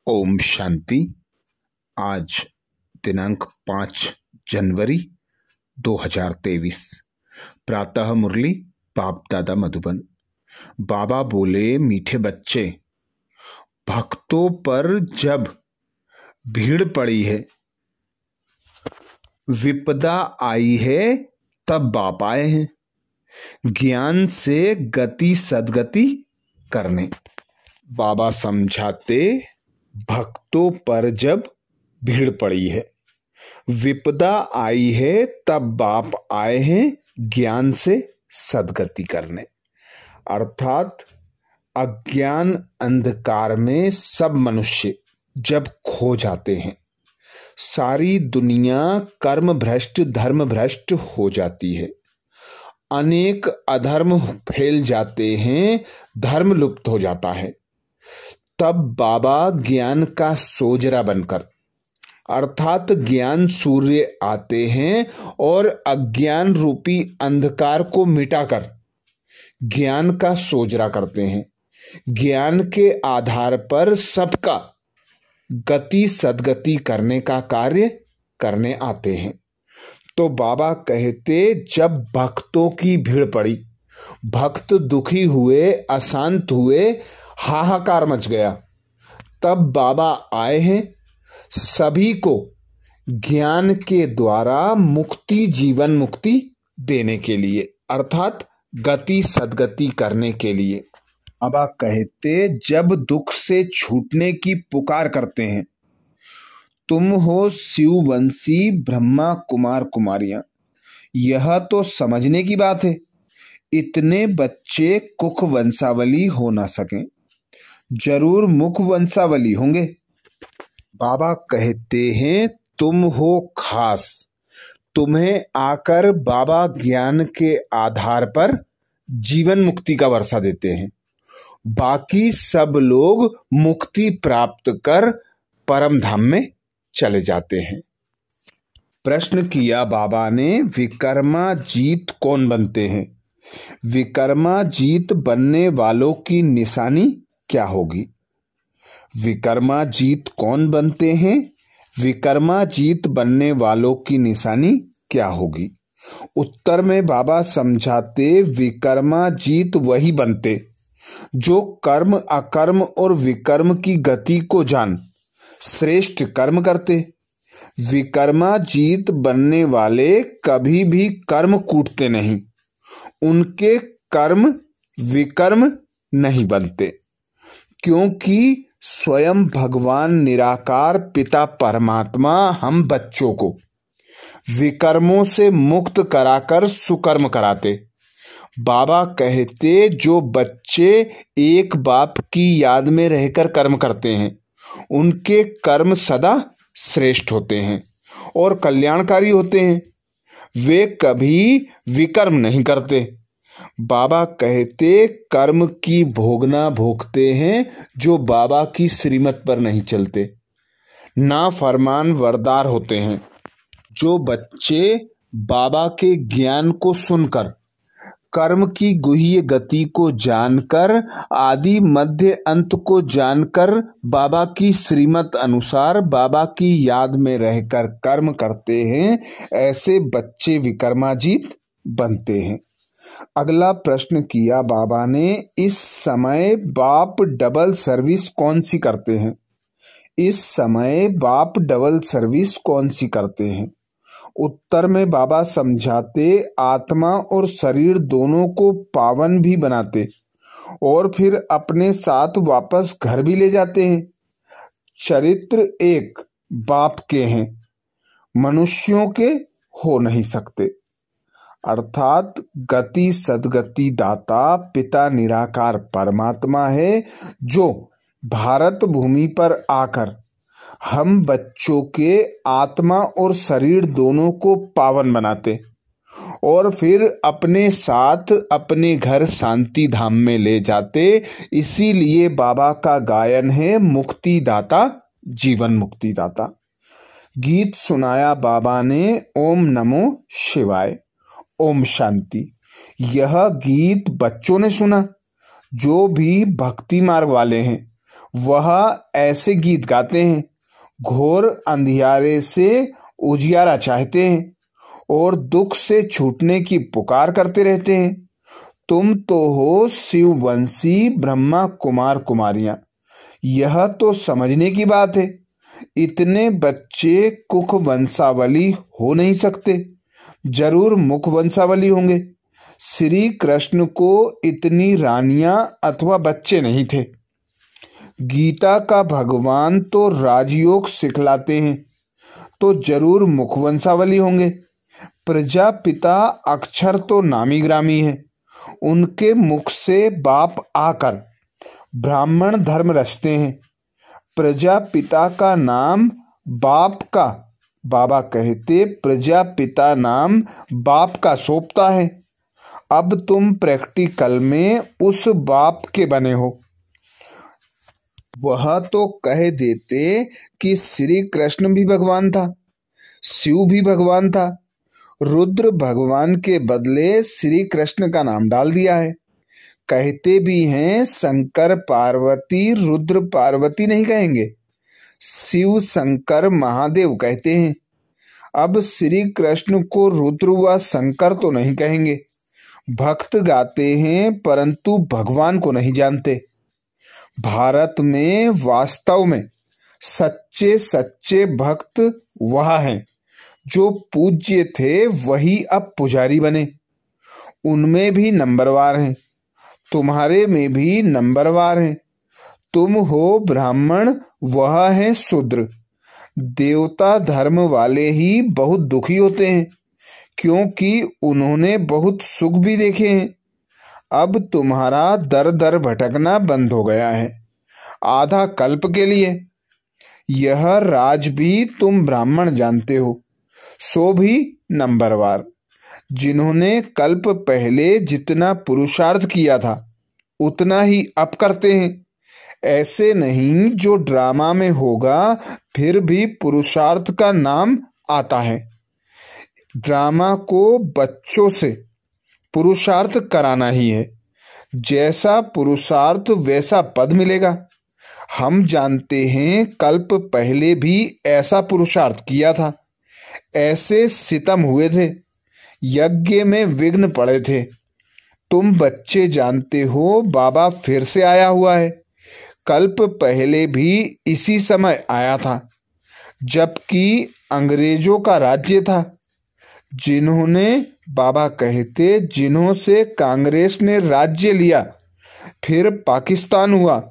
ओम शांति। आज दिनांक 5 जनवरी 2023। प्रातः मुरली बाप दादा मधुबन। बाबा बोले, मीठे बच्चे, भक्तों पर जब भीड़ पड़ी है, विपदा आई है, तब बाप आए हैं ज्ञान से गति सदगति करने। बाबा समझाते, भक्तों पर जब भीड़ पड़ी है, विपदा आई है, तब बाप आए हैं ज्ञान से सदगति करने। अर्थात अज्ञान अंधकार में सब मनुष्य जब खो जाते हैं, सारी दुनिया कर्म भ्रष्ट धर्म भ्रष्ट हो जाती है, अनेक अधर्म फैल जाते हैं, धर्म लुप्त हो जाता है, तब बाबा ज्ञान का सोजरा बनकर अर्थात ज्ञान सूर्य आते हैं और अज्ञान रूपी अंधकार को मिटाकर ज्ञान का सोजरा करते हैं। ज्ञान के आधार पर सबका गति सदगति करने का कार्य करने आते हैं। तो बाबा कहते, जब भक्तों की भीड़ पड़ी, भक्त दुखी हुए, अशांत हुए, हाहाकार मच गया, तब बाबा आए हैं सभी को ज्ञान के द्वारा मुक्ति, जीवन मुक्ति देने के लिए, अर्थात गति सदगति करने के लिए। बाबा कहते, जब दुख से छूटने की पुकार करते हैं, तुम हो शिववंशी ब्रह्मा कुमार कुमारियां। यह तो समझने की बात है, इतने बच्चे कुख वंशावली हो ना सकें, जरूर मुख वंशावली होंगे। बाबा कहते हैं, तुम हो खास, तुम्हें आकर बाबा ज्ञान के आधार पर जीवन मुक्ति का वर्षा देते हैं। बाकी सब लोग मुक्ति प्राप्त कर परम धाम में चले जाते हैं। प्रश्न किया बाबा ने, विकर्माजीत कौन बनते हैं? विकर्माजीत बनने वालों की निशानी क्या होगी? विकर्माजीत कौन बनते हैं? विकर्माजीत बनने वालों की निशानी क्या होगी? उत्तर में बाबा समझाते, विकर्माजीत वही बनते जो कर्म अकर्म और विकर्म की गति को जान श्रेष्ठ कर्म करते। विकर्माजीत बनने वाले कभी भी कर्म कूटते नहीं, उनके कर्म विकर्म नहीं बनते, क्योंकि स्वयं भगवान निराकार पिता परमात्मा हम बच्चों को विकर्मों से मुक्त कराकर सुकर्म कराते। बाबा कहते, जो बच्चे एक बाप की याद में रहकर कर्म करते हैं, उनके कर्म सदा श्रेष्ठ होते हैं और कल्याणकारी होते हैं, वे कभी विकर्म नहीं करते। बाबा कहते, कर्म की भोगना भोगते हैं जो बाबा की श्रीमत पर नहीं चलते, ना फरमान वरदार होते हैं। जो बच्चे बाबा के ज्ञान को सुनकर, कर्म की गुह्य गति को जानकर, आदि मध्य अंत को जानकर, बाबा की श्रीमत अनुसार बाबा की याद में रहकर कर्म करते हैं, ऐसे बच्चे विकर्माजीत बनते हैं। अगला प्रश्न किया बाबा ने, इस समय बाप डबल सर्विस कौन सी करते हैं? इस समय बाप डबल सर्विस कौन सी करते हैं? उत्तर में बाबा समझाते, आत्मा और शरीर दोनों को पावन भी बनाते और फिर अपने साथ वापस घर भी ले जाते हैं। चरित्र एक बाप के हैं, मनुष्यों के हो नहीं सकते। अर्थात गति सदगति दाता पिता निराकार परमात्मा है, जो भारत भूमि पर आकर हम बच्चों के आत्मा और शरीर दोनों को पावन बनाते और फिर अपने साथ अपने घर शांति धाम में ले जाते। इसीलिए बाबा का गायन है, मुक्ति दाता जीवन मुक्ति दाता। गीत सुनाया बाबा ने, ओम नमो शिवाय, ओम शांति। यह गीत बच्चों ने सुना, जो भी भक्ति मार्ग वाले हैं वह ऐसे गीत गाते हैं, घोर अंधियारे से उजियारा चाहते हैं और दुख से छूटने की पुकार करते रहते हैं। तुम तो हो शिववंशी ब्रह्मा कुमार कुमारियां। यह तो समझने की बात है। इतने बच्चे कुख वंशावली हो नहीं सकते, जरूर मुख वंशावली होंगे। श्री कृष्ण को इतनी रानियां अथवा बच्चे नहीं थे। गीता का भगवान तो राजयोग सिखलाते हैं, तो जरूर मुख वंशावली होंगे। प्रजापिता अक्षर तो नामी ग्रामी है, उनके मुख से बाप आकर ब्राह्मण धर्म रचते हैं। प्रजापिता का नाम बाप का, बाबा कहते प्रजापिता नाम बाप का सौंपता है। अब तुम प्रैक्टिकल में उस बाप के बने हो। वह तो कह देते कि श्री कृष्ण भी भगवान था, शिव भी भगवान था। रुद्र भगवान के बदले श्री कृष्ण का नाम डाल दिया है। कहते भी हैं शंकर पार्वती, रुद्र पार्वती नहीं कहेंगे, शिव शंकर महादेव कहते हैं। अब श्री कृष्ण को रुद्र व शंकर तो नहीं कहेंगे। भक्त गाते हैं परंतु भगवान को नहीं जानते। भारत में वास्तव में सच्चे सच्चे भक्त वह हैं जो पूज्य थे, वही अब पुजारी बने। उनमें भी नंबरवार हैं, तुम्हारे में भी नंबरवार हैं। तुम हो ब्राह्मण, वह है शूद्र। देवता धर्म वाले ही बहुत दुखी होते हैं, क्योंकि उन्होंने बहुत सुख भी देखे हैं। अब तुम्हारा दर दर भटकना बंद हो गया है, आधा कल्प के लिए। यह राज भी तुम ब्राह्मण जानते हो, सो भी नंबरवार। जिन्होंने कल्प पहले जितना पुरुषार्थ किया था उतना ही अब करते हैं। ऐसे नहीं जो ड्रामा में होगा फिर भी पुरुषार्थ का नाम आता है। ड्रामा को बच्चों से पुरुषार्थ कराना ही है। जैसा पुरुषार्थ वैसा पद मिलेगा। हम जानते हैं कल्प पहले भी ऐसा पुरुषार्थ किया था, ऐसे सितम हुए थे, यज्ञ में विघ्न पड़े थे। तुम बच्चे जानते हो बाबा फिर से आया हुआ है। कल्प पहले भी इसी समय आया था, जबकि अंग्रेजों का राज्य था। जिन्होंने, बाबा कहते, जिन्हों से कांग्रेस ने राज्य लिया, फिर पाकिस्तान हुआ,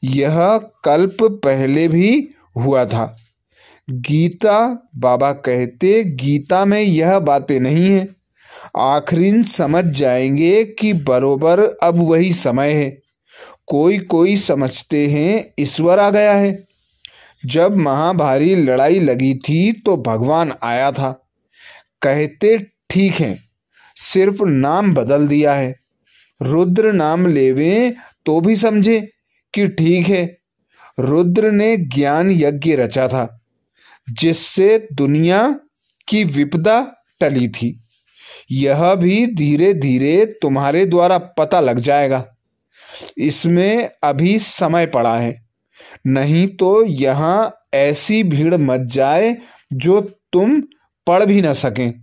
यह कल्प पहले भी हुआ था। गीता, बाबा कहते, गीता में यह बातें नहीं है। आखिरीन समझ जाएंगे कि बरोबर अब वही समय है। कोई कोई समझते हैं ईश्वर आ गया है। जब महाभारी लड़ाई लगी थी तो भगवान आया था। कहते ठीक है, सिर्फ नाम बदल दिया है। रुद्र नाम लेवें तो भी समझे कि ठीक है। रुद्र ने ज्ञान यज्ञ रचा था, जिससे दुनिया की विपदा टली थी। यह भी धीरे धीरे तुम्हारे द्वारा पता लग जाएगा। इसमें अभी समय पड़ा है, नहीं तो यहाँ ऐसी भीड़ मच जाए जो तुम पढ़ भी न सकें।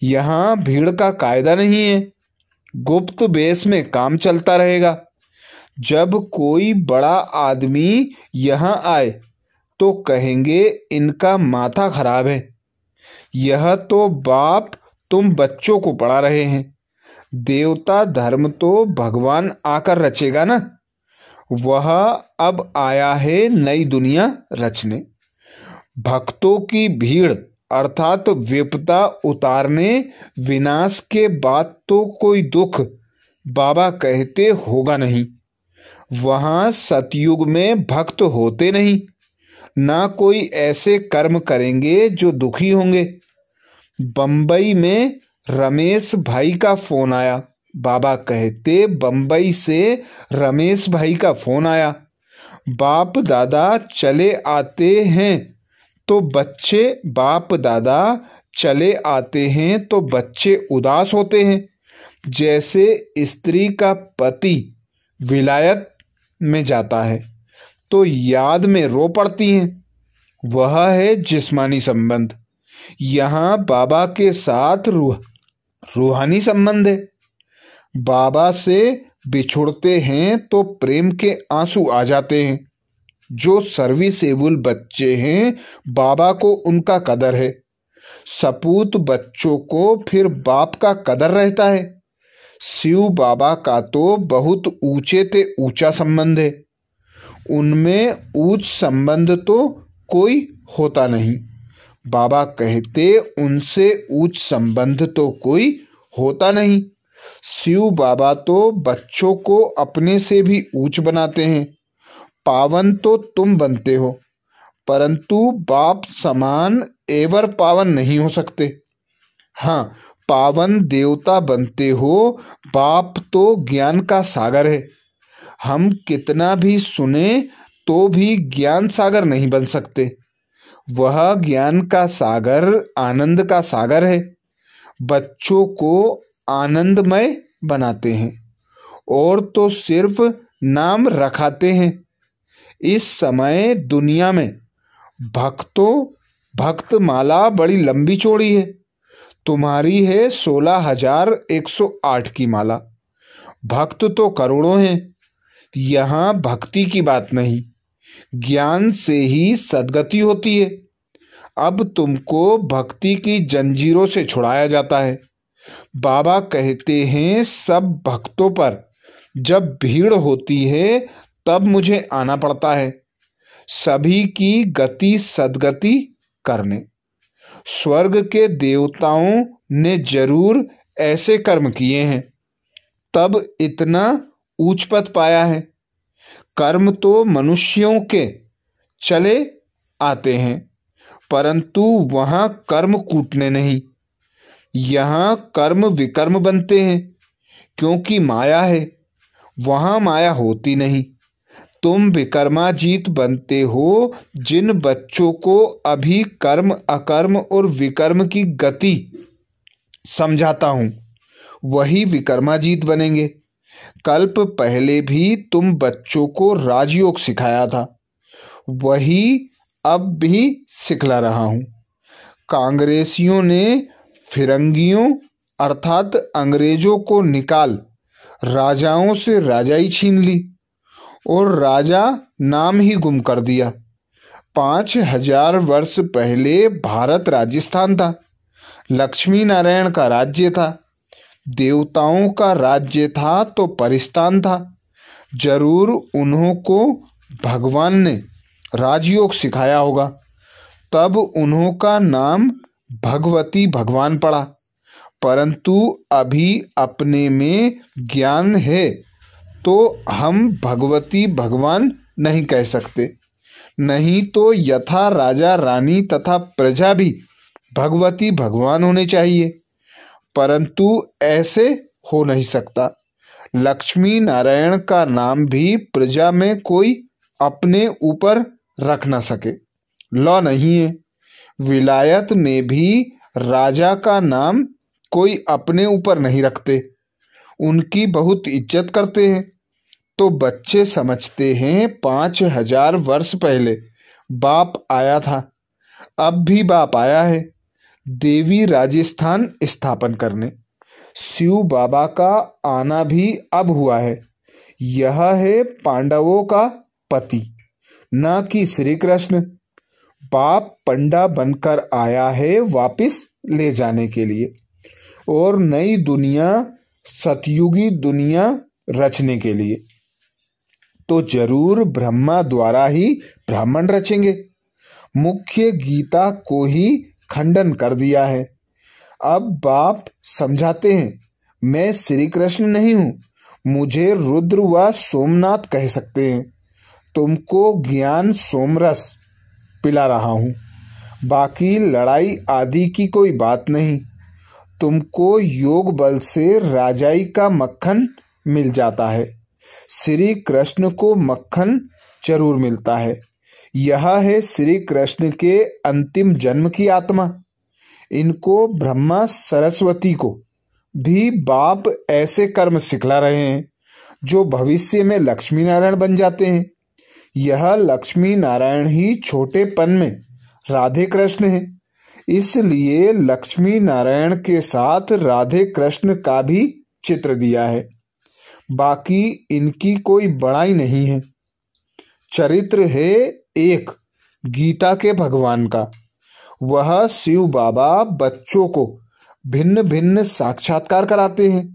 यहाँ भीड़ का कायदा नहीं है, गुप्त बेस में काम चलता रहेगा। जब कोई बड़ा आदमी यहाँ आए तो कहेंगे इनका माथा खराब है। यह तो बाप तुम बच्चों को पढ़ा रहे हैं। देवता धर्म तो भगवान आकर रचेगा ना। वह अब आया है नई दुनिया रचने। भक्तों की भीड़ अर्थात विपदा उतारने, विनाश के बाद तो कोई दुख, बाबा कहते, होगा नहीं। वहां सतयुग में भक्त होते नहीं, ना कोई ऐसे कर्म करेंगे जो दुखी होंगे। बंबई में रमेश भाई का फोन आया। बाबा कहते बंबई से रमेश भाई का फोन आया। बाप दादा चले आते हैं तो बच्चे, बाप दादा चले आते हैं तो बच्चे उदास होते हैं। जैसे स्त्री का पति विलायत में जाता है तो याद में रो पड़ती हैं। वह है जिस्मानी संबंध। यहाँ बाबा के साथ रूहानी संबंध है। बाबा से बिछुड़ते हैं तो प्रेम के आंसू आ जाते हैं। जो सर्विसेबल बच्चे हैं, बाबा को उनका कदर है। सपूत बच्चों को फिर बाप का कदर रहता है। शिव बाबा का तो बहुत ऊंचे ते ऊंचा संबंध है। उनमें ऊंच संबंध तो कोई होता नहीं। बाबा कहते उनसे ऊंच संबंध तो कोई होता नहीं। शिव बाबा तो बच्चों को अपने से भी ऊंच बनाते हैं। पावन तो तुम बनते हो, परंतु बाप समान एवर पावन नहीं हो सकते। हाँ, पावन देवता बनते हो। बाप तो ज्ञान का सागर है। हम कितना भी सुने तो भी ज्ञान सागर नहीं बन सकते। वह ज्ञान का सागर आनंद का सागर है। बच्चों को आनंदमय बनाते हैं और तो सिर्फ नाम रखाते हैं। इस समय दुनिया में भक्त माला बड़ी लंबी चौड़ी है। तुम्हारी है 16,108 की माला। भक्त तो करोड़ों हैं। यहाँ भक्ति की बात नहीं, ज्ञान से ही सद्गति होती है। अब तुमको भक्ति की जंजीरों से छुड़ाया जाता है। बाबा कहते हैं सब भक्तों पर जब भीड़ होती है तब मुझे आना पड़ता है, सभी की गति सद्गति करने। स्वर्ग के देवताओं ने जरूर ऐसे कर्म किए हैं, तब इतना ऊंच पद पाया है। कर्म तो मनुष्यों के चले आते हैं, परंतु वहां कर्म कूटने नहीं। यहाँ कर्म विकर्म बनते हैं, क्योंकि माया है। वहां माया होती नहीं। तुम विकर्माजीत बनते हो। जिन बच्चों को अभी कर्म अकर्म और विकर्म की गति समझाता हूं, वही विकर्माजीत बनेंगे। कल्प पहले भी तुम बच्चों को राजयोग सिखाया था, वही अब भी सिखला रहा हूं। कांग्रेसियों ने फिरंगियों अर्थात अंग्रेजों को निकाल राजाओं से राजाई छीन ली और राजा नाम ही गुम कर दिया। 5,000 वर्ष पहले भारत राजस्थान था। लक्ष्मी नारायण का राज्य था। देवताओं का राज्य था तो परिस्तान था। जरूर उन्हों को भगवान ने राजयोग सिखाया होगा, तब उन्हों का नाम भगवती भगवान पड़ा। परंतु अभी अपने में ज्ञान है तो हम भगवती भगवान नहीं कह सकते। नहीं तो यथा राजा रानी तथा प्रजा भी भगवती भगवान होने चाहिए, परंतु ऐसे हो नहीं सकता। लक्ष्मी नारायण का नाम भी प्रजा में कोई अपने ऊपर रख ना सके, लॉ नहीं है। विलायत में भी राजा का नाम कोई अपने ऊपर नहीं रखते, उनकी बहुत इज्जत करते हैं। तो बच्चे समझते हैं 5,000 वर्ष पहले बाप आया था, अब भी बाप आया है देवी राजस्थान स्थापन करने। शिव बाबा का आना भी अब हुआ है। यह है पांडवों का पति, न कि श्री कृष्ण। बाप पंडा बनकर आया है वापिस ले जाने के लिए और नई दुनिया सतयुगी दुनिया रचने के लिए। तो जरूर ब्रह्मा द्वारा ही ब्राह्मण रचेंगे। मुख्य गीता को ही खंडन कर दिया है। अब बाप समझाते हैं मैं श्री कृष्ण नहीं हूं, मुझे रुद्र व सोमनाथ कह सकते हैं। तुमको ज्ञान सोमरस पिला रहा हूं, बाकी लड़ाई आदि की कोई बात नहीं। तुमको योग बल से राजाई का मक्खन मिल जाता है। श्री कृष्ण को मक्खन जरूर मिलता है। यह है श्री कृष्ण के अंतिम जन्म की आत्मा। इनको ब्रह्मा सरस्वती को भी बाप ऐसे कर्म सिखला रहे हैं जो भविष्य में लक्ष्मी नारायण बन जाते हैं। यह लक्ष्मी नारायण ही छोटेपन में राधे कृष्ण हैं, इसलिए लक्ष्मी नारायण के साथ राधे कृष्ण का भी चित्र दिया है। बाकी इनकी कोई बड़ाई नहीं है। चरित्र है एक गीता के भगवान का। वह शिव बाबा बच्चों को भिन्न भिन्न साक्षात्कार कराते हैं।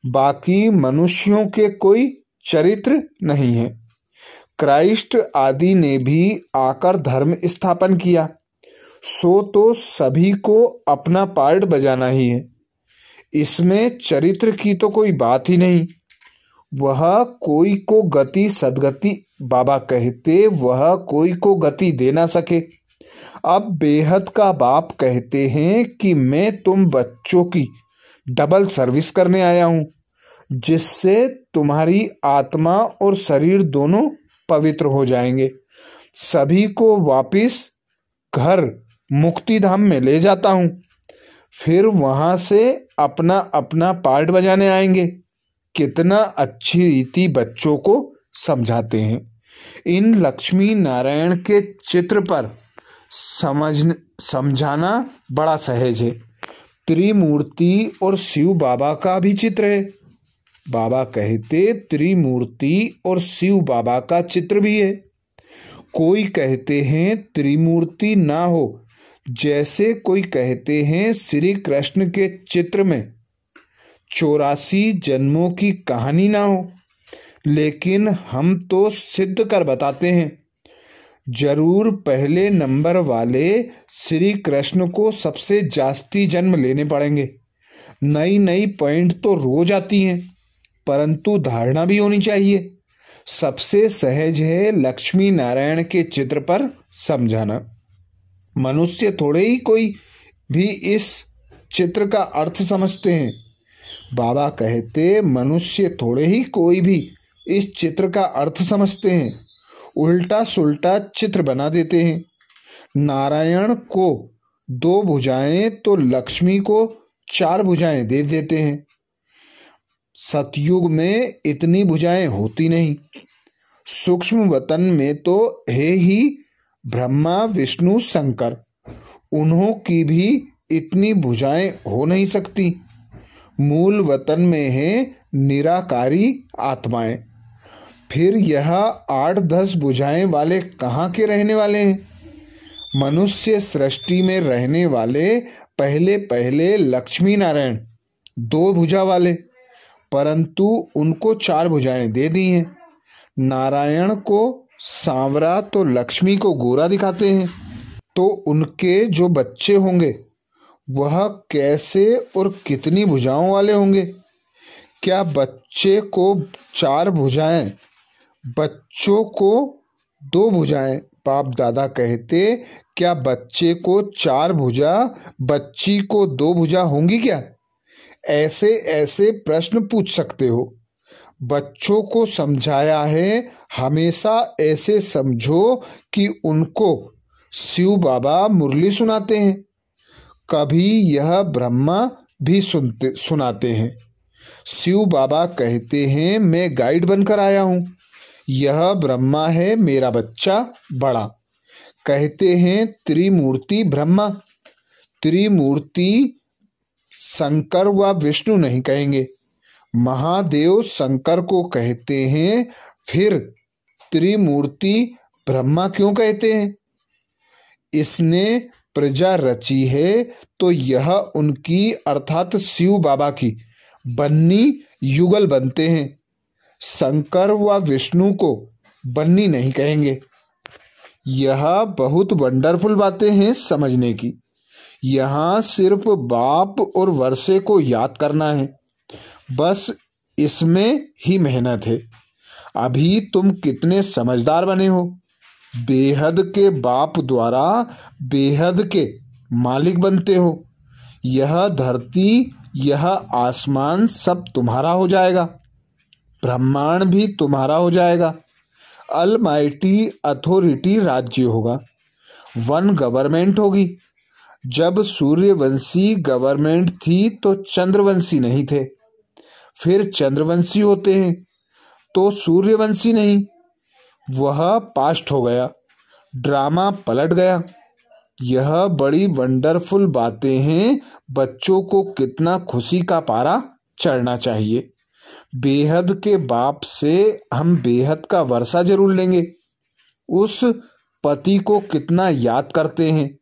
बाकी मनुष्यों के कोई चरित्र नहीं है। क्राइस्ट आदि ने भी आकर धर्म स्थापन किया, सो तो सभी को अपना पार्ट बजाना ही है। इसमें चरित्र की तो कोई बात ही नहीं। वह कोई को गति सदगति बाबा कहते, वह कोई को गति दे ना सके। अब बेहद का बाप कहते हैं कि मैं तुम बच्चों की डबल सर्विस करने आया हूं, जिससे तुम्हारी आत्मा और शरीर दोनों पवित्र हो जाएंगे। सभी को वापिस घर मुक्ति धाम में ले जाता हूं, फिर वहां से अपना अपना पार्ट बजाने आएंगे। कितना अच्छी रीति बच्चों को समझाते हैं। इन लक्ष्मी नारायण के चित्र पर समझाना बड़ा सहज है। त्रिमूर्ति और शिव बाबा का भी चित्र है। बाबा कहते त्रिमूर्ति और शिव बाबा का चित्र भी है। कोई कहते हैं त्रिमूर्ति ना हो, जैसे कोई कहते हैं श्री कृष्ण के चित्र में 84 जन्मों की कहानी ना हो। लेकिन हम तो सिद्ध कर बताते हैं। जरूर पहले नंबर वाले श्री कृष्ण को सबसे जास्ती जन्म लेने पड़ेंगे। नई नई पॉइंट तो रोज आती हैं, परंतु धारणा भी होनी चाहिए। सबसे सहज है लक्ष्मी नारायण के चित्र पर समझाना। मनुष्य थोड़े ही कोई भी इस चित्र का अर्थ समझते हैं। बाबा कहते मनुष्य थोड़े ही कोई भी इस चित्र का अर्थ समझते हैं। उल्टा सुल्टा चित्र बना देते हैं। नारायण को 2 भुजाएं तो लक्ष्मी को 4 भुजाएं दे देते हैं। सतयुग में इतनी भुजाएं होती नहीं। सूक्ष्म वतन में तो है ही ब्रह्मा विष्णु शंकर, उन्हों की भी इतनी भुजाएं हो नहीं सकती। मूल वतन में है निराकारी आत्माएं। फिर यह 8-10 भुजाएं वाले कहाँ के रहने वाले हैं? मनुष्य सृष्टि में रहने वाले पहले पहले लक्ष्मी नारायण 2 भुजा वाले, परंतु उनको 4 भुजाएं दे दी हैं। नारायण को सांवरा तो लक्ष्मी को गोरा दिखाते हैं, तो उनके जो बच्चे होंगे वह कैसे और कितनी भुजाओं वाले होंगे? क्या बच्चे को 4 भुजाएं, बच्चों को 2 भुजाएं? बाप दादा कहते क्या बच्चे को 4 भुजा, बच्ची को 2 भुजा होंगी क्या? ऐसे ऐसे प्रश्न पूछ सकते हो। बच्चों को समझाया है हमेशा ऐसे समझो कि उनको शिव बाबा मुरली सुनाते हैं। कभी यह ब्रह्मा भी सुनाते हैं। शिव बाबा कहते हैं मैं गाइड बनकर आया हूँ, यह ब्रह्मा है मेरा बच्चा बड़ा। कहते हैं त्रिमूर्ति ब्रह्मा, त्रिमूर्ति शंकर व विष्णु नहीं कहेंगे। महादेव शंकर को कहते हैं, फिर त्रिमूर्ति ब्रह्मा क्यों कहते हैं? इसने प्रजा रची है तो यह उनकी अर्थात शिव बाबा की बन्नी युगल बनते हैं। शंकर व विष्णु को बन्नी नहीं कहेंगे। यह बहुत वंडरफुल बातें हैं समझने की। यहाँ सिर्फ बाप और वर्षे को याद करना है, बस इसमें ही मेहनत है। अभी तुम कितने समझदार बने हो। बेहद के बाप द्वारा बेहद के मालिक बनते हो। यह धरती, यह आसमान सब तुम्हारा हो जाएगा। ब्रह्मांड भी तुम्हारा हो जाएगा। अलमाइटी अथॉरिटी राज्य होगा। वन गवर्नमेंट होगी। जब सूर्यवंशी गवर्नमेंट थी तो चंद्रवंशी नहीं थे, फिर चंद्रवंशी होते हैं तो सूर्यवंशी नहीं। वह पास्ट हो गया, ड्रामा पलट गया। यह बड़ी वंडरफुल बातें हैं। बच्चों को कितना खुशी का पारा चढ़ना चाहिए। बेहद के बाप से हम बेहद का वर्षा जरूर लेंगे। उस पति को कितना याद करते हैं।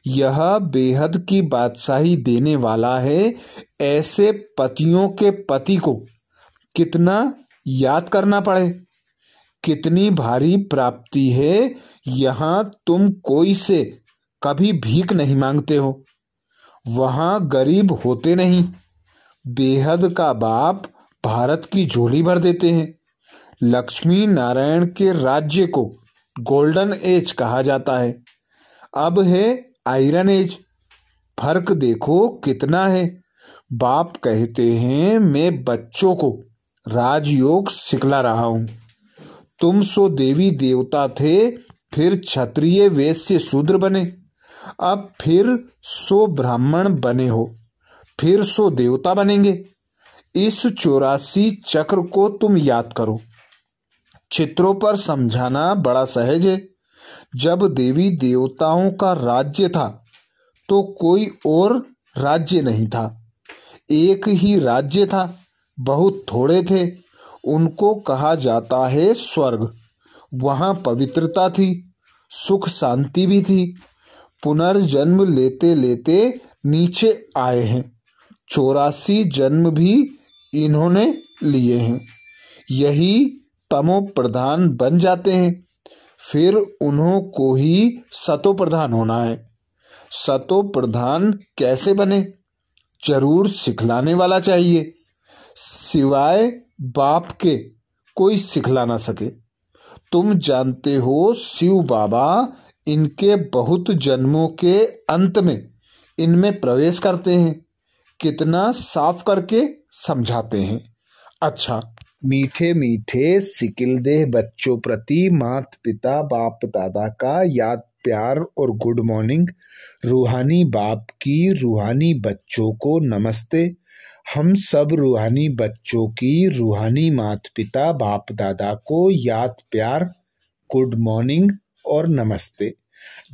यह बेहद की बादशाही देने वाला है। ऐसे पतियों के पति को कितना याद करना पड़े। कितनी भारी प्राप्ति है। यहाँ तुम कोई से कभी भीख नहीं मांगते हो, वहाँ गरीब होते नहीं। बेहद का बाप भारत की झोली भर देते हैं। लक्ष्मी नारायण के राज्य को गोल्डन एज कहा जाता है। अब है आयरन एज। फर्क देखो कितना है। बाप कहते हैं मैं बच्चों को राजयोग सिखला रहा हूं। तुम सो देवी देवता थे, फिर क्षत्रिय वैश्य शूद्र बने, अब फिर सो ब्राह्मण बने हो, फिर सो देवता बनेंगे। इस 84 चक्र को तुम याद करो। चित्रों पर समझाना बड़ा सहज है। जब देवी देवताओं का राज्य था तो कोई और राज्य नहीं था। एक ही राज्य था, बहुत थोड़े थे। उनको कहा जाता है स्वर्ग। वहाँ पवित्रता थी, सुख शांति भी थी। पुनर्जन्म लेते लेते नीचे आए हैं। 84 जन्म भी इन्होंने लिए हैं। यही तमो प्रधान बन जाते हैं। फिर उन्हों को ही सतो प्रधान होना है। सतो प्रधान कैसे बने? जरूर सिखलाने वाला चाहिए। सिवाय बाप के कोई सिखला ना सके। तुम जानते हो शिव बाबा इनके बहुत जन्मों के अंत में इनमें प्रवेश करते हैं। कितना साफ करके समझाते हैं। अच्छा, मीठे मीठे सिकिलदेह बच्चों प्रति माता पिता बाप दादा का याद प्यार और गुड मॉर्निंग। रूहानी बाप की रूहानी बच्चों को नमस्ते। हम सब रूहानी बच्चों की रूहानी माता पिता बाप दादा को याद प्यार गुड मॉर्निंग और नमस्ते।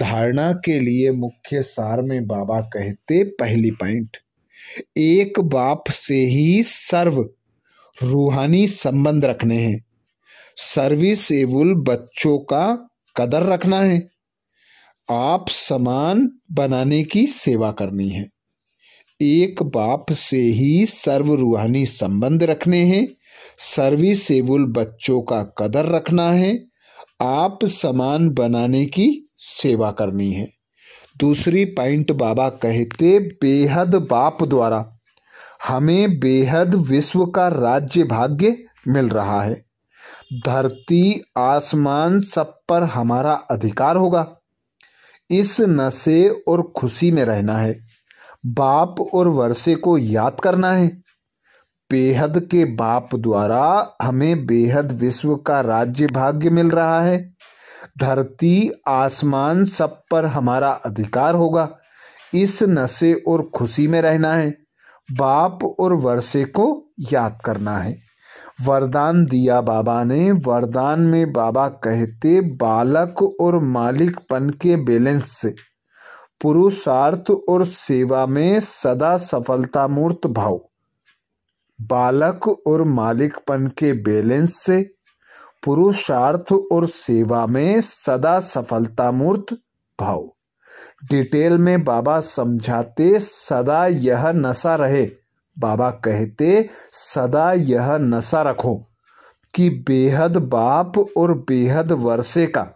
धारणा के लिए मुख्य सार में बाबा कहते, पहली पॉइंट, एक बाप से ही सर्व रूहानी संबंध रखने हैं। सर्विसेबल बच्चों का कदर रखना है। आप समान बनाने की सेवा करनी है। एक बाप से ही सर्व रूहानी संबंध रखने हैं। सर्विसेबल बच्चों का कदर रखना है। आप समान बनाने की सेवा करनी है। दूसरी पॉइंट बाबा कहते, बेहद बाप द्वारा हमें बेहद विश्व का राज्य भाग्य मिल रहा है। धरती आसमान सब पर हमारा अधिकार होगा। इस नशे और खुशी में रहना है। बाप और वर्षे को याद करना है। बेहद के बाप द्वारा हमें बेहद विश्व का राज्य भाग्य मिल रहा है। धरती आसमान सब पर हमारा अधिकार होगा। इस नशे और खुशी में रहना है। बाप और वर्षे को याद करना है। वरदान दिया बाबा ने। वरदान में बाबा कहते, बालक और मालिकपन के बैलेंस से पुरुषार्थ और सेवा में सदा सफलता मूर्त भाव। बालक और मालिकपन के बैलेंस से पुरुषार्थ और सेवा में सदा सफलता मूर्त भाव। डिटेल में बाबा समझाते, सदा यह नशा रहे। बाबा कहते, सदा यह नशा रखो कि बेहद बाप और बेहद वर्षे का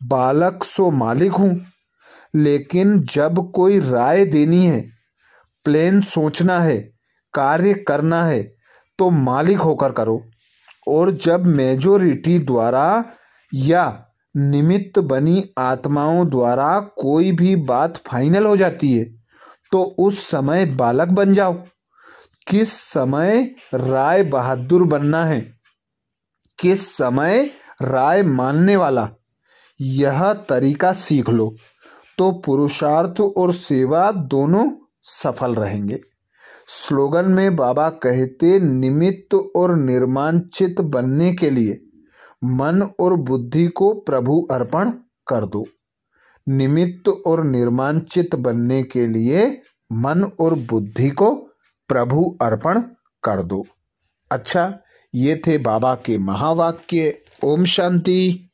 बालक सो मालिक हूं। लेकिन जब कोई राय देनी है, प्लान सोचना है, कार्य करना है, तो मालिक होकर करो। और जब मेजोरिटी द्वारा या निमित्त बनी आत्माओं द्वारा कोई भी बात फाइनल हो जाती है, तो उस समय बालक बन जाओ। किस समय राय बहादुर बनना है, किस समय राय मानने वाला, यह तरीका सीख लो तो पुरुषार्थ और सेवा दोनों सफल रहेंगे। स्लोगन में बाबा कहते, निमित्त और निर्माणचित बनने के लिए मन और बुद्धि को प्रभु अर्पण कर दो। निमित्त और निर्माण चित्त बनने के लिए मन और बुद्धि को प्रभु अर्पण कर दो। अच्छा, ये थे बाबा के महावाक्य। ओम शांति।